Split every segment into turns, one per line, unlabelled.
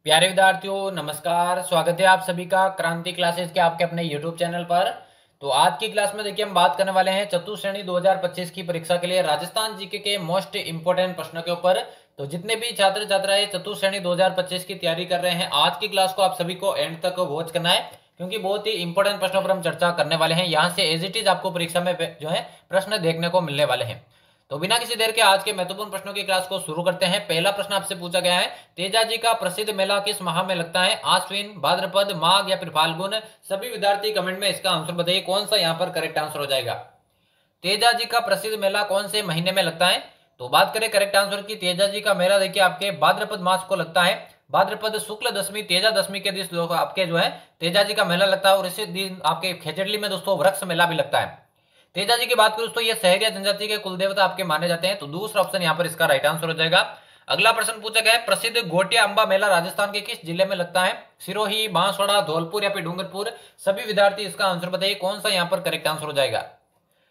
प्यारे विद्यार्थियों नमस्कार। स्वागत है आप सभी का क्रांति क्लासेस के आपके अपने यूट्यूब चैनल पर। तो आज की क्लास में देखिए हम बात करने वाले हैं चतुर्थ श्रेणी 2025 की परीक्षा के लिए राजस्थान जीके के मोस्ट इंपोर्टेंट प्रश्नों के ऊपर। तो जितने भी छात्र छात्राएं चतुर्थ श्रेणी 2025 की तैयारी कर रहे हैं, आज की क्लास को आप सभी को एंड तक वॉच करना है, क्योंकि बहुत ही इंपॉर्टेंट प्रश्नों पर हम चर्चा करने वाले हैं। यहाँ से एज इट इज आपको परीक्षा में जो है प्रश्न देखने को मिलने वाले हैं। तो बिना किसी देर के आज के महत्वपूर्ण प्रश्नों की क्लास को शुरू करते हैं। पहला प्रश्न आपसे पूछा गया है, तेजाजी का प्रसिद्ध मेला किस माह में लगता है? आश्विन, भाद्रपद, माघ या फिर फाल्गुन? सभी विद्यार्थी कमेंट में इसका आंसर बताइए, कौन सा यहाँ पर करेक्ट आंसर हो जाएगा। तेजाजी का प्रसिद्ध मेला कौन से महीने में लगता है? तो बात करें करेक्ट आंसर की, तेजाजी का मेला देखिए आपके भाद्रपद मास को लगता है। भाद्रपद शुक्ल दशमी तेजा दशमी के दिन आपके जो है तेजाजी का मेला लगता है, और इसी दिन आपके खेजड़ली में दोस्तों वृक्ष मेला भी लगता है। तेजाजी की बात करें दोस्तों, ये सहरिया जनजाति के कुलदेवता आपके माने जाते हैं, तो दूसरा ऑप्शन यहाँ पर इसका राइट आंसर हो जाएगा। अगला प्रश्न पूछा गया है, प्रसिद्ध घोटिया अंबा मेला राजस्थान के किस जिले में लगता है? सिरोही, बांसवाड़ा, धौलपुर या फिर डूंगरपुर? सभी विद्यार्थी इसका आंसर बताइए, कौन सा यहाँ पर करेक्ट आंसर हो जाएगा।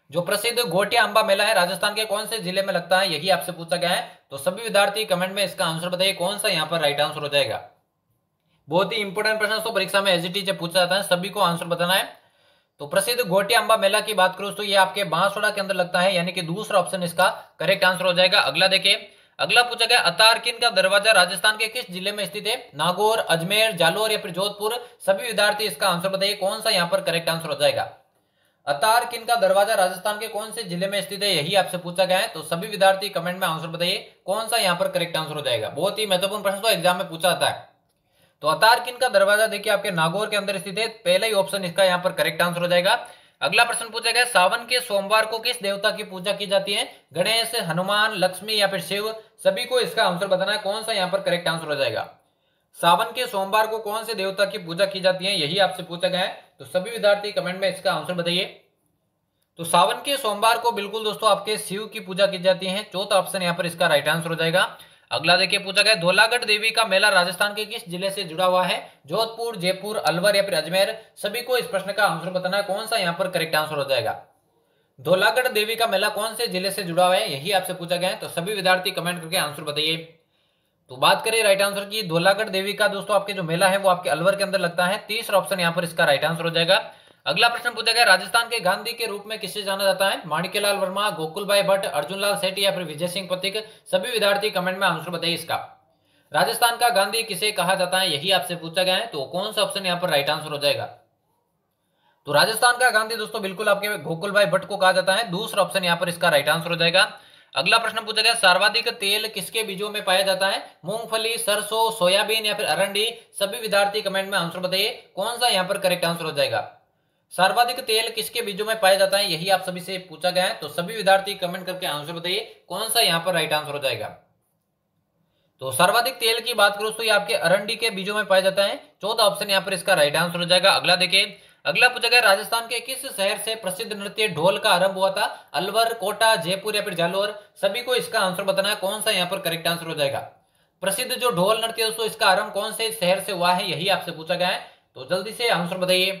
जो प्रसिद्ध घोटिया अंबा मेला है राजस्थान के कौन से जिले में लगता है, यही आपसे पूछा गया है। तो सभी विद्यार्थी कमेंट में इसका आंसर बताइए, कौन सा यहाँ पर राइट आंसर हो जाएगा। बहुत ही इंपोर्टेंट प्रश्न तो परीक्षा में एसजीटी पूछा जाता है, सभी को आंसर बताना है। तो प्रसिद्ध घोटिया अंबा मेला की बात करूं तो ये आपके बांसवाड़ा के अंदर लगता है, यानी कि दूसरा ऑप्शन इसका करेक्ट आंसर हो जाएगा। अगला देखिए, अगला पूछा गया, अतारकिन का दरवाजा राजस्थान के किस जिले में स्थित है? नागौर, अजमेर, जालोर या फिर जोधपुर? सभी विद्यार्थी इसका आंसर बताइए, कौन सा यहाँ पर करेक्ट आंसर हो जाएगा। अतारकिन का दरवाजा राजस्थान के कौन से जिले में स्थित है, यही आपसे पूछा गया है। तो सभी विद्यार्थी कमेंट में आंसर बताइए, कौन सा यहाँ पर करेक्ट आंसर हो जाएगा। बहुत ही महत्वपूर्ण प्रश्न तो एग्जाम में पूछा जाता है। तो अतारकिन का दरवाजा देखिए आपके नागौर के अंदर स्थित है, पहला ही ऑप्शन इसका यहाँ पर करेक्ट आंसर हो जाएगा। अगला प्रश्न पूछा गया, सावन के सोमवार को किस देवता की पूजा की जाती है? गणेश, हनुमान, लक्ष्मी या फिर शिव? सभी को इसका आंसर बताना है, कौन सा यहाँ पर करेक्ट आंसर हो जाएगा। सावन के सोमवार को कौन से देवता की पूजा की जाती है, यही आपसे पूछा गया है। तो सभी विद्यार्थी कमेंट में इसका आंसर बताइए। तो सावन के सोमवार को बिल्कुल दोस्तों आपके शिव की पूजा की जाती है, चौथा ऑप्शन यहाँ पर इसका राइट आंसर हो जाएगा। अगला देखिए, पूछा गया, धौलागढ़ देवी का मेला राजस्थान के किस जिले से जुड़ा हुआ है? जोधपुर, जयपुर, अलवर या फिर अजमेर? सभी को इस प्रश्न का आंसर बताना है, कौन सा यहाँ पर करेक्ट आंसर हो जाएगा। धौलागढ़ देवी का मेला कौन से जिले से जुड़ा हुआ है, यही आपसे पूछा गया है। तो सभी विद्यार्थी कमेंट करके आंसर बताइए। तो बात करें राइट आंसर की, धौलागढ़ देवी का दोस्तों आपके जो मेला है वो आपके अलवर के अंदर लगता है, तीसरा ऑप्शन यहाँ पर इसका राइट आंसर हो जाएगा। अगला प्रश्न पूछा गया, राजस्थान के गांधी के रूप में किसे जाना जाता है? माणिक्यलाल वर्मा, गोकुलभाई भट्ट, अर्जुनलाल सेठी या फिर विजय सिंह पथिक? सभी विद्यार्थी कमेंट में आंसर बताइए इसका। राजस्थान का गांधी किसे कहा जाता है, यही आपसे पूछा गया है। तो कौन सा ऑप्शन यहाँ पर राइट आंसर हो जाएगा। तो राजस्थान का गांधी दोस्तों बिल्कुल आपके गोकुलभाई भट्ट को कहा जाता है, दूसरा ऑप्शन यहाँ पर इसका राइट आंसर हो जाएगा। अगला प्रश्न पूछा गया, सर्वाधिक तेल किसके बीजों में पाया जाता है? मूंगफली, सरसों, सोयाबीन या फिर अरंडी? सभी विद्यार्थी कमेंट में आंसर बताइए, कौन सा यहाँ पर करेक्ट आंसर हो जाएगा। सर्वाधिक तेल किसके बीजों में पाया जाता है, यही आप सभी से पूछा गया है। तो सभी विद्यार्थी कमेंट करके आंसर बताइए, कौन सा यहाँ पर राइट आंसर हो जाएगा। तो सर्वाधिक तेल की बात करूं तो ये आपके अरंडी के बीजों में पाया जाता है, चौथा ऑप्शन यहाँ पर इसका राइट आंसर हो जाएगा। अगला देखिए, अगला पूछा गया, राजस्थान के किस शहर से प्रसिद्ध नृत्य ढोल का आरंभ हुआ था? अलवर, कोटा, जयपुर या फिर जालोर? सभी को इसका आंसर बताना है, कौन सा यहाँ पर करेक्ट आंसर हो जाएगा। प्रसिद्ध जो ढोल नृत्य दोस्तों इसका आरंभ कौन से शहर से हुआ है, यही आपसे पूछा गया है। तो जल्दी से आंसर बताइए।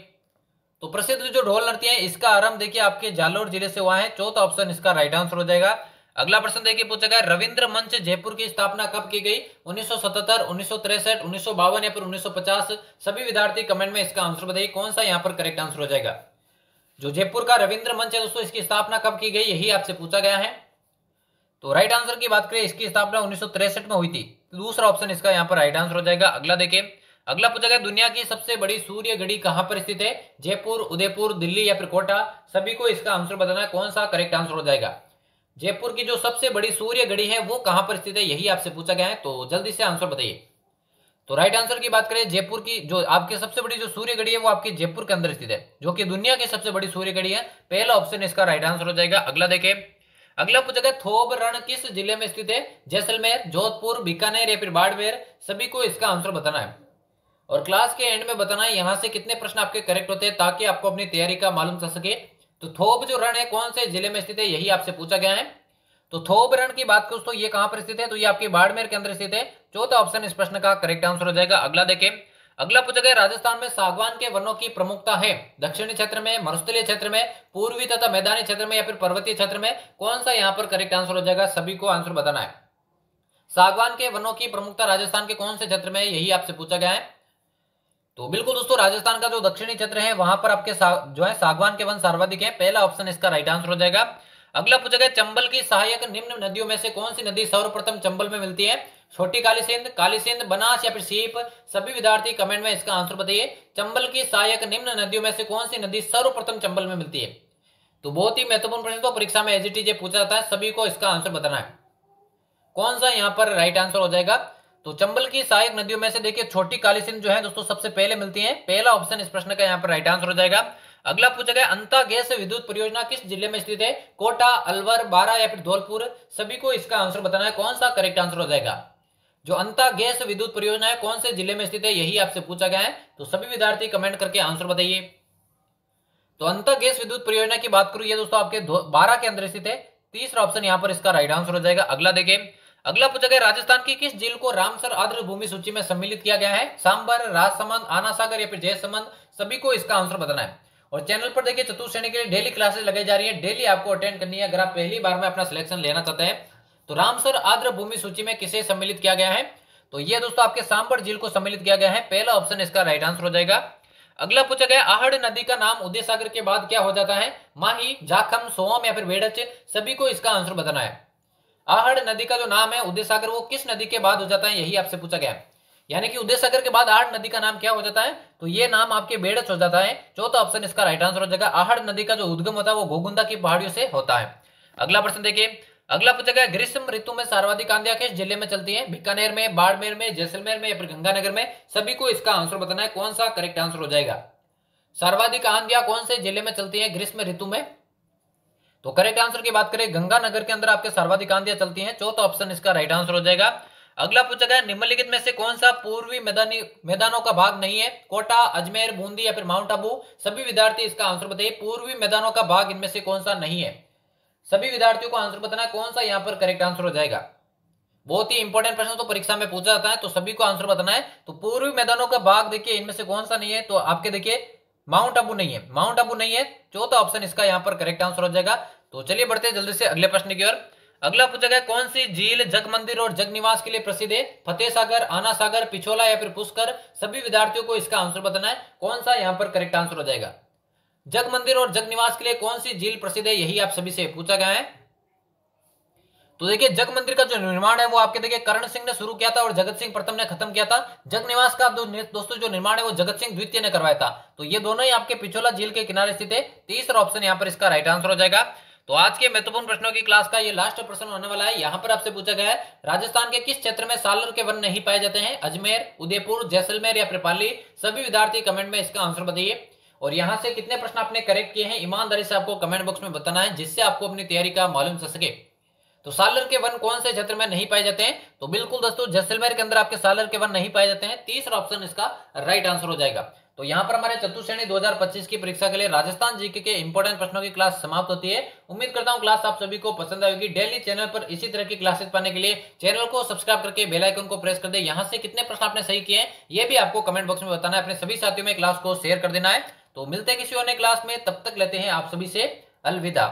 तो प्रसिद्ध जो ढोल नृत्य है इसका आरंभ देखिए आपके जालोर जिले से हुआ है, चौथा ऑप्शन इसका राइट आंसर हो जाएगा। अगला प्रश्न देखिए, पूछा गया, रविंद्र मंच जयपुर की स्थापना कब की गई? 1977, 1963, 1952 या फिर 1950? सभी विद्यार्थी कमेंट में इसका आंसर बताइए, कौन सा यहाँ पर करेक्ट आंसर हो जाएगा। जो जयपुर का रविंद्र मंच है दोस्तों इसकी स्थापना कब की गई, यही आपसे पूछा गया है। तो राइट आंसर की बात करें, इसकी स्थापना 1963 में हुई थी, दूसरा ऑप्शन इसका यहाँ पर राइट आंसर हो जाएगा। अगला देखिए, अगला पूछा गया, दुनिया की सबसे बड़ी सूर्य घड़ी कहां पर स्थित है? जयपुर, उदयपुर, दिल्ली या फिर कोटा? सभी को इसका आंसर बताना है, कौन सा करेक्ट आंसर हो जाएगा। जयपुर की जो सबसे बड़ी सूर्य घड़ी है वो कहां पर स्थित है, यही आपसे पूछा गया है। तो जल्दी से आंसर बताइए। तो राइट आंसर की बात करें, जयपुर की जो आपकी सबसे बड़ी जो सूर्य घड़ी है वो आपकी जयपुर के अंदर स्थित है, जो कि दुनिया की सबसे बड़ी सूर्य घड़ी है, पहला ऑप्शन इसका राइट आंसर हो जाएगा। अगला देखिए, अगला पूछा गया, थोब रण किस जिले में स्थित है? जैसलमेर, जोधपुर, बीकानेर या फिर बाड़मेर? सभी को इसका आंसर बताना है, और क्लास के एंड में बताना है यहां से कितने प्रश्न आपके करेक्ट होते हैं, ताकि आपको अपनी तैयारी का मालूम चल सके। तो थोब जो रण है कौन से जिले में स्थित है, यही आपसे पूछा गया है। तो थोब रण की बात करूं तो ये कहां पर स्थित है, तो ये आपके बाड़मेर के अंदर स्थित है, चौथा ऑप्शन इस प्रश्न का करेक्ट आंसर हो जाएगा। अगला देखें, अगला पूछा गया, राजस्थान में सागवान के वनों की प्रमुखता है? दक्षिणी क्षेत्र में, मरुस्थलीय क्षेत्र में, पूर्वी तथा मैदानी क्षेत्र में या फिर पर्वतीय क्षेत्र में? कौन सा यहाँ पर करेक्ट आंसर हो जाएगा, सभी को आंसर बताना है। सागवान के वनों की प्रमुखता राजस्थान के कौन से क्षेत्र में है, यही आपसे पूछा गया है। तो बिल्कुल दोस्तों, राजस्थान का जो दक्षिणी क्षेत्र है वहां पर आपके जो है सागवान के वन सर्वाधिक है। पहला ऑप्शन इसका राइट आंसर हो जाएगा। अगला पूछा गया, चंबल की सहायक निम्न नदियों में से कौन सी नदी सर्वप्रथम चंबल में मिलती है? छोटी काली सिंध, बनास या फिर सीप? सभी विद्यार्थी कमेंट में इसका आंसर बताइए। चंबल की सहायक निम्न नदियों में से कौन सी नदी सर्वप्रथम चंबल में मिलती है? तो बहुत ही महत्वपूर्ण प्रश्न, तो परीक्षा में एजीटीजे पूछा जाता है, सभी को इसका आंसर बताना है। कौन सा यहाँ पर राइट आंसर हो जाएगा? तो चंबल की सहायक नदियों में से देखिए छोटी काली सिंध जो है दोस्तों सबसे पहले मिलती है। पहला ऑप्शन इस प्रश्न का यहाँ पर राइट आंसर हो जाएगा। अगला पूछा गया, अंता गैस विद्युत परियोजना किस जिले में स्थित है? कोटा, अलवर, बारा या फिर धौलपुर? सभी को इसका आंसर बताना है, कौन सा करेक्ट आंसर हो जाएगा। जो अंता गैस विद्युत परियोजना है कौन से जिले में स्थित है, यही आपसे पूछा गया है। तो सभी विद्यार्थी कमेंट करके आंसर बताइए। तो अंता गैस विद्युत परियोजना की बात करूं, ये दोस्तों आपके 12 के अंदर स्थित है। तीसरा ऑप्शन यहाँ पर इसका राइट आंसर हो जाएगा। अगला देखिए, अगला पूछा गया, राजस्थान की किस झील को रामसर आर्द्र भूमि सूची में सम्मिलित किया गया है? सांबर, राजसमंद, आना सागर या फिर जयसमंद? सभी को इसका आंसर बताना है। और चैनल पर देखिए चतुर्थ श्रेणी के लिए डेली क्लासेस लगाई जा रही है, डेली आपको अटेंड करनी है। अगर आप पहली बार में अपना सिलेक्शन लेना चाहते हैं तो रामसर आर्द्र भूमि सूची में किसे सम्मिलित किया गया है? तो ये दोस्तों आपके सांबर झील को सम्मिलित किया गया है। पहला ऑप्शन इसका राइट आंसर हो जाएगा। अगला पूछा गया, आहड़ नदी का नाम उदय सागर के बाद क्या हो जाता है? माही, जाखम, सोहम या फिर बेड़च? सभी को इसका आंसर बताना है। आहड़ नदी का जो नाम है उदय सागर, वो किस नदी के बाद हो जाता है, यही आपसे पूछा गया है। यानी कि उदय सागर के बाद आहड़ नदी का नाम क्या हो जाता है? तो ये नाम आपके बेड़च हो जाता है। चौथा ऑप्शन इसका राइट आंसर हो जाएगा। आहड़ नदी का जो उद्गम होता है वो गोगुंदा की पहाड़ियों से होता है। अगला प्रश्न देखिए, अगला पूछा गया, ग्रीष्म ऋतु में सर्वाधिक आंधियां किस जिले में चलती है? बीकानेर में, बाड़मेर में, जैसलमेर में या फिर गंगानगर में? सभी को इसका आंसर बताना है, कौन सा करेक्ट आंसर हो जाएगा। सर्वाधिक आंधियां कौन से जिले में चलती है ग्रीष्म ऋतु में? तो करेक्ट आंसर की बात करें, गंगानगर के अंदर आपके सर्वाधिक आंधियां चलती हैं। चौथा ऑप्शन इसका राइट आंसर हो जाएगा। अगला पूछा गया, निम्नलिखित में से कौन सा पूर्वी मैदानों का भाग नहीं है? कोटा, अजमेर, बूंदी या फिर माउंट आबू? सभी विद्यार्थी इसका आंसर बताइए। पूर्वी मैदानों का भाग इनमें से कौन सा नहीं है? सभी विद्यार्थियों को आंसर बताना है, कौन सा यहाँ पर करेक्ट आंसर हो जाएगा। बहुत ही इंपॉर्टेंट प्रश्न तो परीक्षा में पूछा जाता है, तो सभी को आंसर बताना है। तो पूर्वी मैदानों का भाग देखिए इनमें से कौन सा नहीं है? तो आपके देखिए माउंट आबू नहीं है, माउंट आबू नहीं है। चौथा ऑप्शन इसका यहाँ पर करेक्ट आंसर हो जाएगा। तो चलिए बढ़ते हैं जल्दी से अगले प्रश्न की ओर। अगला पूछा गया, कौन सी झील जग मंदिर और जग निवास के लिए प्रसिद्ध है? फतेह सागर, आना सागर, पिछोला या फिर पुष्कर? सभी विद्यार्थियों को इसका आंसर बताना है, कौन सा यहाँ पर करेक्ट आंसर हो जाएगा। जग मंदिर और जग निवास के लिए कौन सी झील प्रसिद्ध है, यही आप सभी से पूछा गया है। तो देखिए जग मंदिर का जो निर्माण है वो आपके देखिए करण सिंह ने शुरू किया था और जगत सिंह प्रथम ने खत्म किया था। जग निवास का दोस्तों जो निर्माण है वो जगत सिंह द्वितीय ने करवाया था। तो ये दोनों ही आपके पिछोला झील के किनारे स्थित है। तीसरा ऑप्शन यहाँ पर इसका राइट आंसर हो जाएगा। तो आज के महत्वपूर्ण प्रश्नों की क्लास का ये लास्ट प्रश्न होने वाला है। यहाँ पर आपसे पूछा गया है, राजस्थान के किस क्षेत्र में सालर के वन नहीं पाए जाते हैं? अजमेर, उदयपुर, जैसलमेर या फिर पाली? सभी विद्यार्थी कमेंट में इसका आंसर बताइए। और यहाँ से कितने प्रश्न आपने करेक्ट किए हैं ईमानदारी से आपको कमेंट बॉक्स में बताना है, जिससे आपको अपनी तैयारी का मालूम चल सके। तो सालर के वन कौन से क्षेत्र में नहीं पाए जाते हैं? तो बिल्कुल दोस्तों जैसलमेर के अंदर आपके सालर के वन नहीं पाए जाते हैं। तीसरा ऑप्शन इसका राइट आंसर हो जाएगा। तो यहाँ पर हमारे चतुर्थ श्रेणी 2025 की परीक्षा के लिए राजस्थान जीके के इंपॉर्टेंट प्रश्नों की क्लास समाप्त होती है। उम्मीद करता हूँ क्लास आप सभी को पसंद आएगी। डेली चैनल पर इसी तरह की क्लासेस पाने के लिए चैनल को सब्सक्राइब करके बेल आइकन को प्रेस कर दे। यहाँ से कितने प्रश्न आपने सही किए हैं ये भी आपको कमेंट बॉक्स में बताना है। अपने सभी साथियों में क्लास को शेयर कर देना है। तो मिलते हैं किसी और नई क्लास में, तब तक लेते हैं आप सभी से अलविदा।